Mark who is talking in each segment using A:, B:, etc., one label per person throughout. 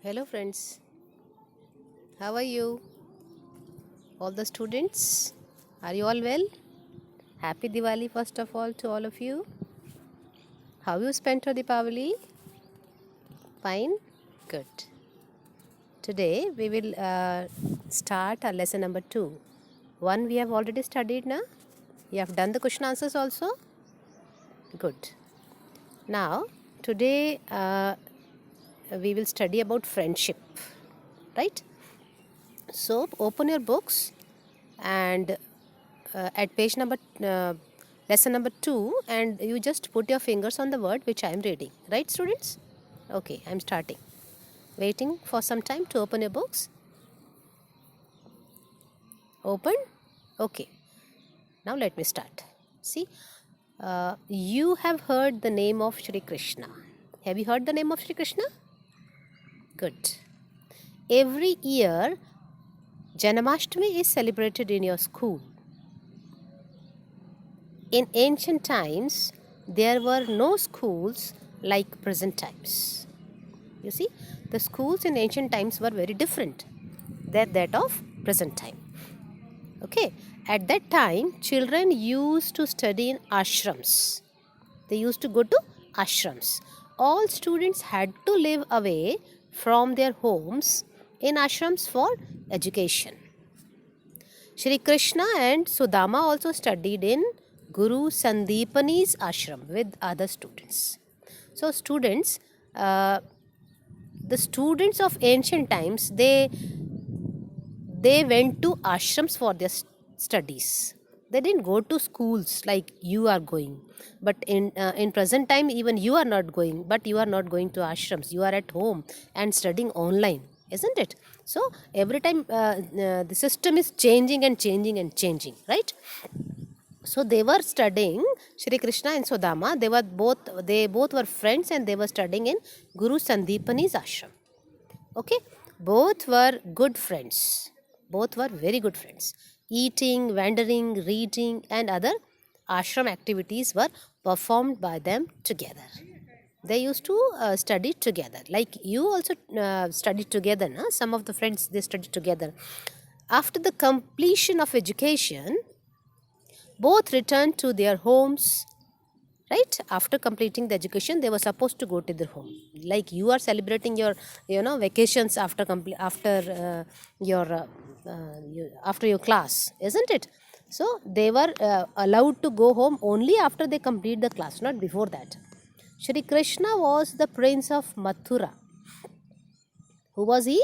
A: Hello friends, how are you? All the students, are you all well? Happy Diwali first of all to all of you. How you spent your Deepavali? Fine? Good. Today we will start our lesson number 2. One we have already studied now. You have done the question answers also? Good. Now today we will study about friendship, right? So open your books and at page number lesson number 2, and you just put your fingers on the word which I am reading, right students? Okay, I am starting. Waiting for some time to open your books. Open. Okay, now let me start. See, you have heard the name of Shri Krishna. Have you heard the name of Shri Krishna? Good. Every year Janmashtami is celebrated in your school. In ancient times, there were no schools like present times. You see, the schools in ancient times were very different than that of present time. Okay, at that time, children used to study in ashrams. They used to go to ashrams. All students had to live away from their homes in ashrams for education. Shri Krishna and Sudama also studied in Guru Sandipani's ashram with other students. So the students of ancient times, they went to ashrams for their studies. They didn't go to schools like you are going. But in present time, even you are not going. But you are not going to ashrams. You are at home and studying online, isn't it? So every time the system is changing and changing and changing, right? So they were studying Shri Krishna and Sudama. They both were friends, and they were studying in Guru Sandipani's ashram. Okay, both were good friends. Both were very good friends. Eating, wandering, reading, and other ashram activities were performed by them together. They used to study together. Like you also studied together, na? Some of the friends, they studied together. After the completion of education, both returned to their homes. Right after completing the education, they were supposed to go to their home. Like you are celebrating your vacations after your class, isn't it? So they were allowed to go home only after they complete the class, not before that. Shri Krishna was the prince of Mathura. Who was he?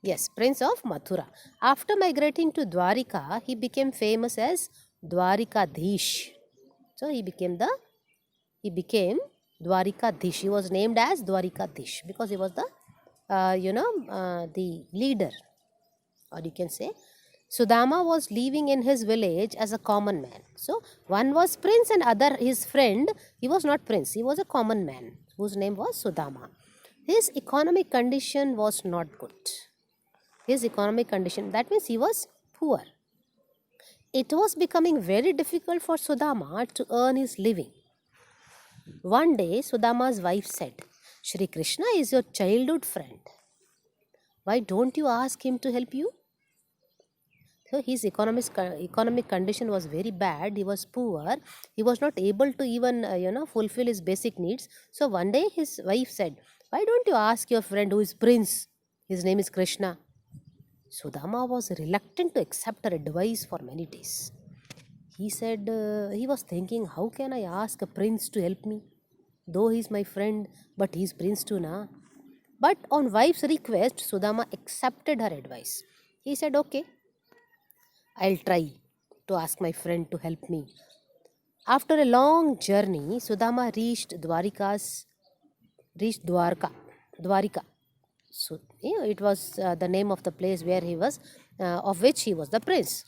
A: Yes, prince of Mathura. After migrating to Dwarika, he became famous as Dwarikadhish. So he became Dwarikadhish. He was named as Dwarikadhish because he was the leader, or you can say. Sudama was living in his village as a common man. So one was prince and other his friend. He was not prince. He was a common man whose name was Sudama. His economic condition was not good. His economic condition, that means he was poor. It was becoming very difficult for Sudama to earn his living. One day, Sudama's wife said, Shri Krishna is your childhood friend. Why don't you ask him to help you? So his economic condition was very bad. He was poor. He was not able to even fulfill his basic needs. So one day his wife said, why don't you ask your friend who is prince? His name is Krishna. Sudama was reluctant to accept her advice for many days. He said, he was thinking, how can I ask a prince to help me? Though he is my friend, but he is prince too, na? But on wife's request, Sudama accepted her advice. He said, okay, I'll try to ask my friend to help me. After a long journey, Sudama reached Dwarika. So, it was the name of the place where he was, of which he was the prince.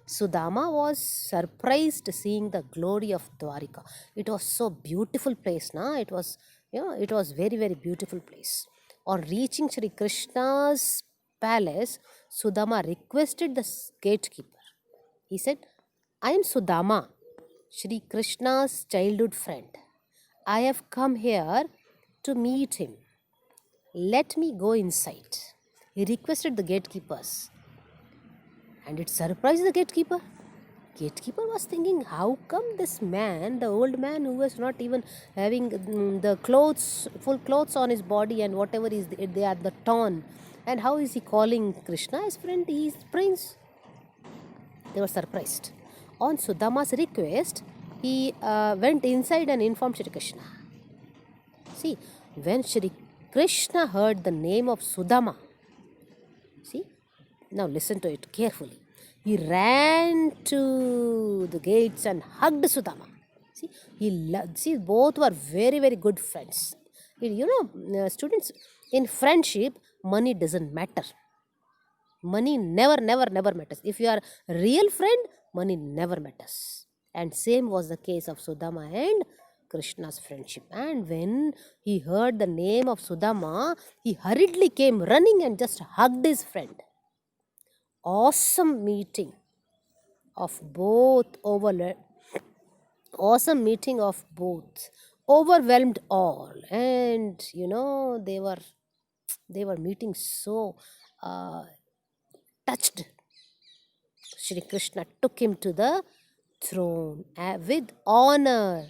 A: Sudama was surprised seeing the glory of Dwarika. It was so beautiful place, na? It was very, very beautiful place. On reaching Shri Krishna's palace, Sudama requested the gatekeeper. He said, I am Sudama, Shri Krishna's childhood friend. I have come here to meet him. Let me go inside. He requested the gatekeepers. And it surprised the gatekeeper. Gatekeeper was thinking, how come this man, the old man who was not even having the clothes, full clothes on his body and whatever is they are the torn, and how is he calling Krishna his friend? He is prince. They were surprised. On Sudama's request, he went inside and informed Shri Krishna. See, when Shri Krishna heard the name of Sudama, see, now listen to it carefully. He ran to the gates and hugged Sudama. See, both were very, very good friends. Students, in friendship, money doesn't matter. Money never matters. If you are a real friend, money never matters. And same was the case of Sudama and Krishna's friendship. And when he heard the name of Sudama, he hurriedly came running and just hugged his friend. Awesome meeting of both overwhelmed all, and they were meeting so touched. Shri Krishna took him to the throne with honor.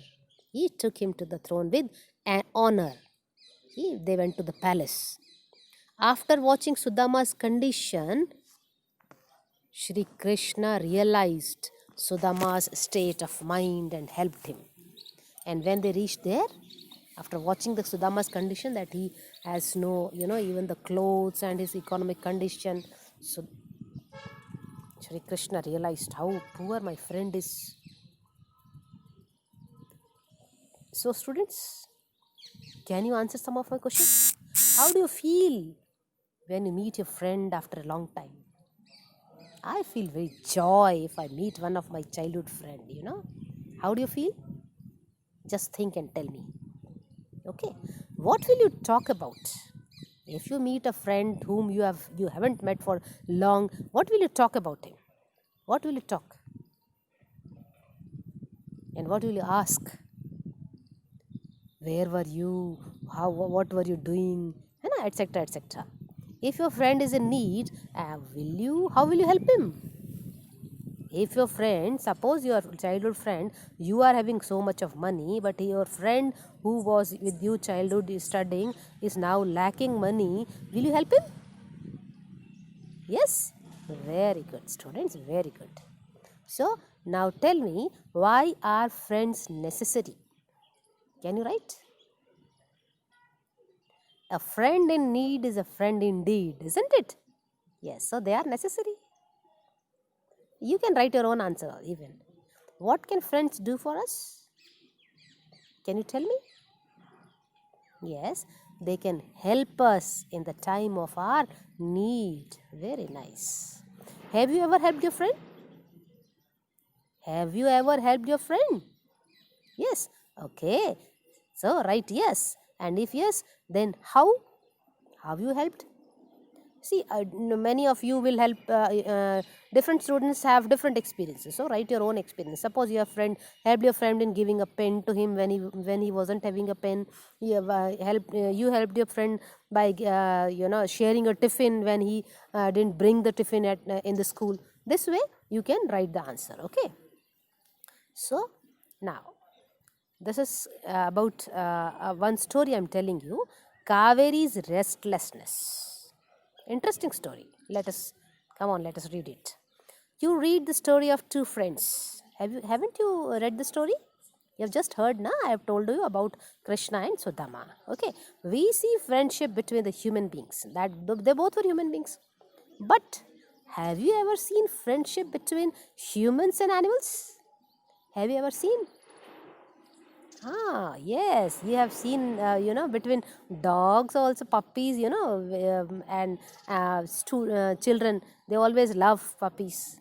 A: He took him to the throne with an honor. They went to the palace. After watching Sudama's condition, Shri Krishna realized Sudama's state of mind and helped him. And when they reached there, after watching the Sudama's condition, that he has no, even the clothes and his economic condition, so Shri Krishna realized how poor my friend is. So students, can you answer some of my questions? How do you feel when you meet your friend after a long time? I feel very joy if I meet one of my childhood friend, How do you feel? Just think and tell me. Okay. What will you talk about? If you meet a friend whom you haven't met for long, what will you talk about him? What will you talk? And what will you ask? Where were you? What were you doing? Etc. etc. If your friend is in need, how will you help him? If your friend, suppose your childhood friend, you are having so much of money, but your friend who was with you childhood is studying is now lacking money, will you help him? Yes? Very good, students, very good. So, now tell me, why are friends necessary? Can you write? A friend in need is a friend indeed, isn't it? Yes, so they are necessary. You can write your own answer even. What can friends do for us? Can you tell me? Yes, they can help us in the time of our need. Very nice. Have you ever helped your friend? Have you ever helped your friend? Yes. Okay. So write yes. And if yes, then how? Have you helped? See, many of you will help. Different students have different experiences. So write your own experience. Suppose your friend helped your friend in giving a pen to him when he wasn't having a pen. You helped your friend by sharing a tiffin when he didn't bring the tiffin in the school. This way you can write the answer. Okay. So now this is about one story I'm telling you. Kaveri's restlessness. Interesting story. Let us read it. You read the story of two friends. Haven't you read the story? You have just heard, I have told you about Krishna and Sudama. Okay. We see friendship between the human beings. That they both were human beings. But have you ever seen friendship between humans and animals? Have you ever seen? Yes, you have seen, between dogs also, puppies, and children, they always love puppies.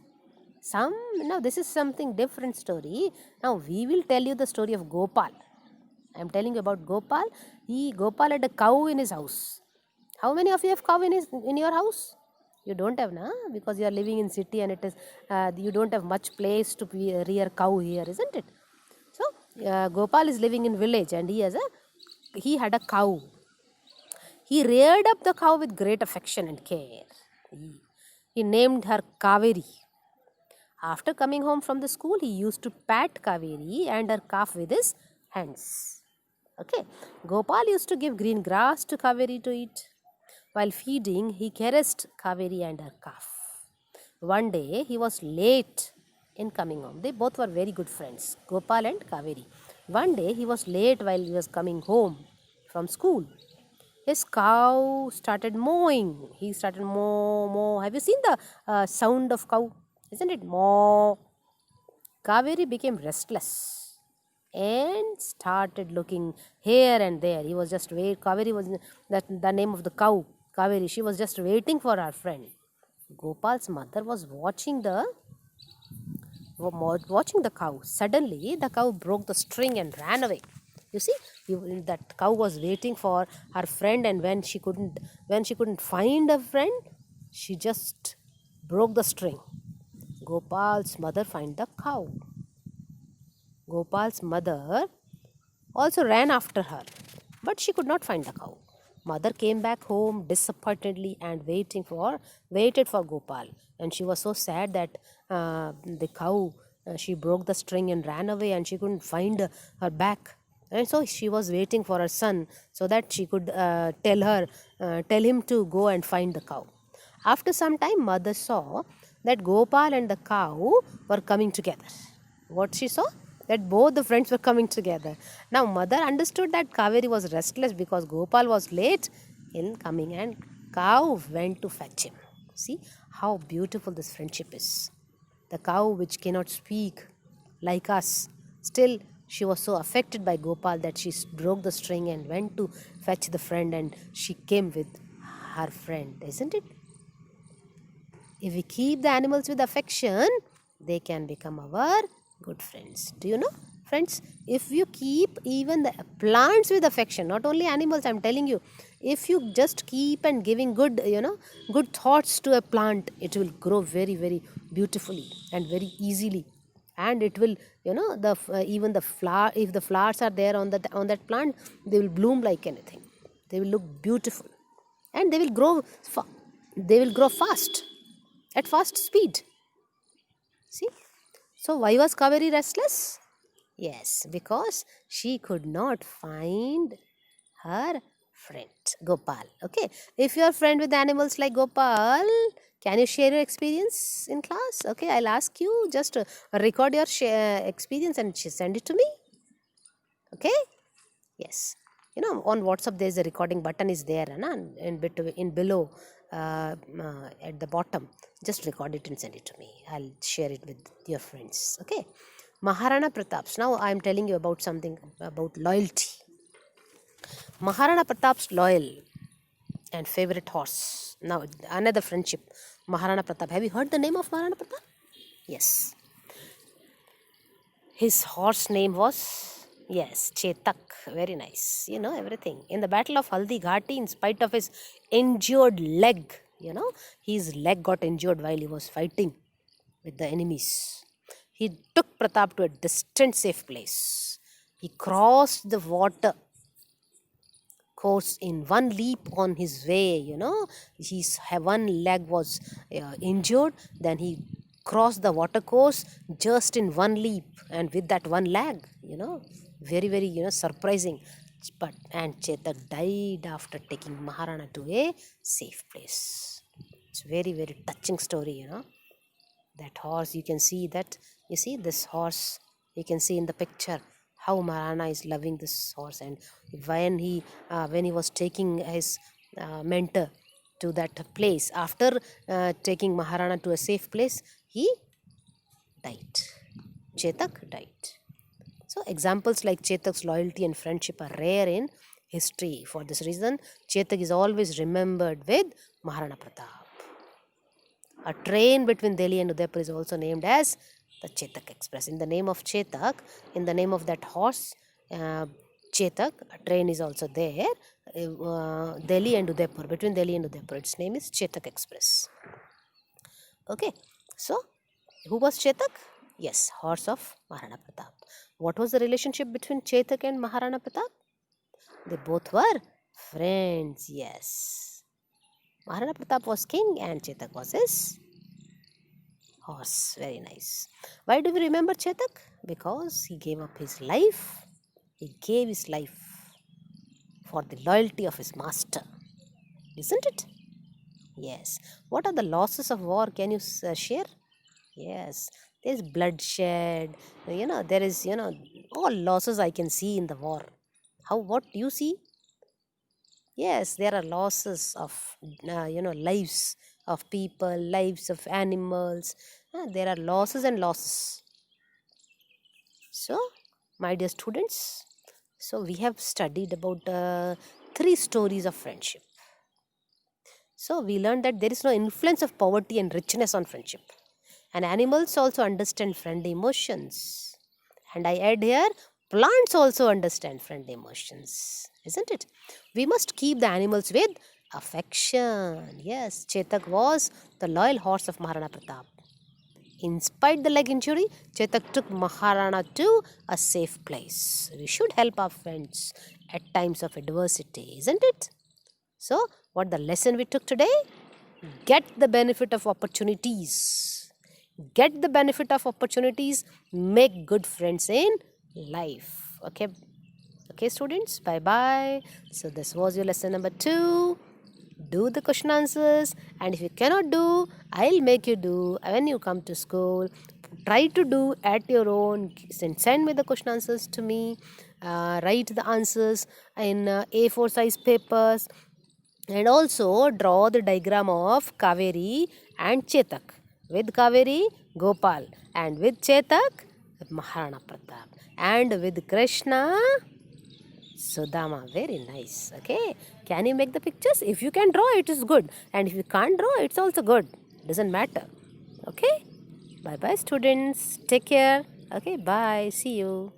A: Now this is something different story. Now we will tell you the story of Gopal. I am telling you about Gopal. Gopal had a cow in his house. How many of you have cow in your house? You don't have, because you are living in city and it is you don't have much place to rear cow here, isn't it? So Gopal is living in village and he had a cow. He reared up the cow with great affection and care. He named her Kaveri. After coming home from the school, he used to pat Kaveri and her calf with his hands. Okay. Gopal used to give green grass to Kaveri to eat. While feeding, he caressed Kaveri and her calf. One day, he was late in coming home. They both were very good friends, Gopal and Kaveri. One day, he was late while he was coming home from school. His cow started mooing. He started moo, moo. Have you seen the sound of cow? Isn't it moo? Kaveri became restless and started looking here and there. He was just wait. Kaveri was the name of the cow. Kaveri. She was just waiting for her friend. Gopal's mother was watching the cow. Suddenly, the cow broke the string and ran away. You see, that cow was waiting for her friend, and when she couldn't find her friend, she just broke the string. Gopal's mother found the cow. Gopal's mother also ran after her, but she could not find the cow. Mother came back home disappointedly and waited for Gopal, and she was so sad that the cow she broke the string and ran away, and she couldn't find her back. And so she was waiting for her son so that she could tell him to go and find the cow. After some time, mother saw that Gopal and the cow were coming together. What she saw? That both the friends were coming together. Now, mother understood that Kaveri was restless because Gopal was late in coming, and cow went to fetch him. See how beautiful this friendship is. The cow, which cannot speak like us, still she was so affected by Gopal that she broke the string and went to fetch the friend, and she came with her friend, isn't it? If we keep the animals with affection, they can become our good friends. Do you know, friends? If you keep even the plants with affection, not only animals, I'm telling you, if you just keep and giving good thoughts to a plant, it will grow very, very beautifully and very easily. And it will, even the flower, if the flowers are there on that plant, they will bloom like anything. They will look beautiful, and they will grow fast, at fast speed. See? So why was Kaveri restless? Yes, because she could not find her friend Gopal. Okay, if you are friend with animals like Gopal, can you share your experience in class? Okay, I'll ask you, just record your experience and send it to me. Okay? Yes. On WhatsApp there is a recording button is there, in below at the bottom. Just record it and send it to me. I'll share it with your friends. Okay. Maharana Pratap's. Now I am telling you about something about loyalty. Maharana Pratap's loyal and favorite horse. Now another friendship. Maharana Pratap. Have you heard the name of Maharana Pratap? Yes. His horse name was, yes, Chetak. Very nice. Everything. In the battle of Haldi Ghati, in spite of his injured leg, his leg got injured while he was fighting with the enemies. He took Pratap to a distant safe place. He crossed the water course in one leap on his way. His one leg was injured. Then he crossed the water course just in one leap, and with that one leg, very, very, surprising. And Chetak died after taking Maharana to a safe place. It's very, very touching story. That horse, you can see that. You see this horse, you can see in the picture how Maharana is loving this horse, and when he was taking his mentor to that place, after taking Maharana to a safe place, he died. Chetak died. So examples like Chetak's loyalty and friendship are rare in history. For this reason, Chetak is always remembered with Maharana Pratap. A train between Delhi and Udaipur is also named as the Chetak Express. In the name of Chetak, in the name of that horse, Chetak, a train is also there. Delhi and Udaipur, between Delhi and Udaipur, its name is Chetak Express. Okay, so who was Chetak? Yes, horse of Maharana Pratap. What was the relationship between Chetak and Maharana Pratap? They both were Friends, yes. Maharana Pratap was king and Chetak was his horse. Very nice. Why do we remember Chetak? Because he gave up his life. He gave his life for the loyalty of his master. Isn't it? Yes. What are the losses of war? Can you share? Yes. There's bloodshed. There is, all losses I can see in the war. What do you see? Yes, there are losses of, lives of people, lives of animals. There are losses and losses. So, my dear students, so we have studied about 3 stories of friendship. So, we learned that there is no influence of poverty and richness on friendship. And animals also understand friend emotions. And I add here, plants also understand friend emotions. Isn't it? We must keep the animals with affection. Yes, Chetak was the loyal horse of Maharana Pratap. In spite the leg injury, Chetak took Maharana to a safe place. We should help our friends at times of adversity, isn't it? So, what the lesson we took today? Get the benefit of opportunities. Get the benefit of opportunities. Make good friends in life. Okay, students. Bye-bye. So, this was your lesson number 2. Do the question answers, and if you cannot do, I'll make you do when you come to school. Try to do at your own. Send me the question answers to me. Write the answers in A4 size papers, and also draw the diagram of Kaveri and Chetak. With Kaveri, Gopal, and with Chetak, Maharana Pratap, and with Krishna, Sudama. Very nice. Okay. Can you make the pictures? If you can draw, it is good. And if you can't draw, it's also good. Doesn't matter. Okay. Bye-bye, students. Take care. Okay. Bye. See you.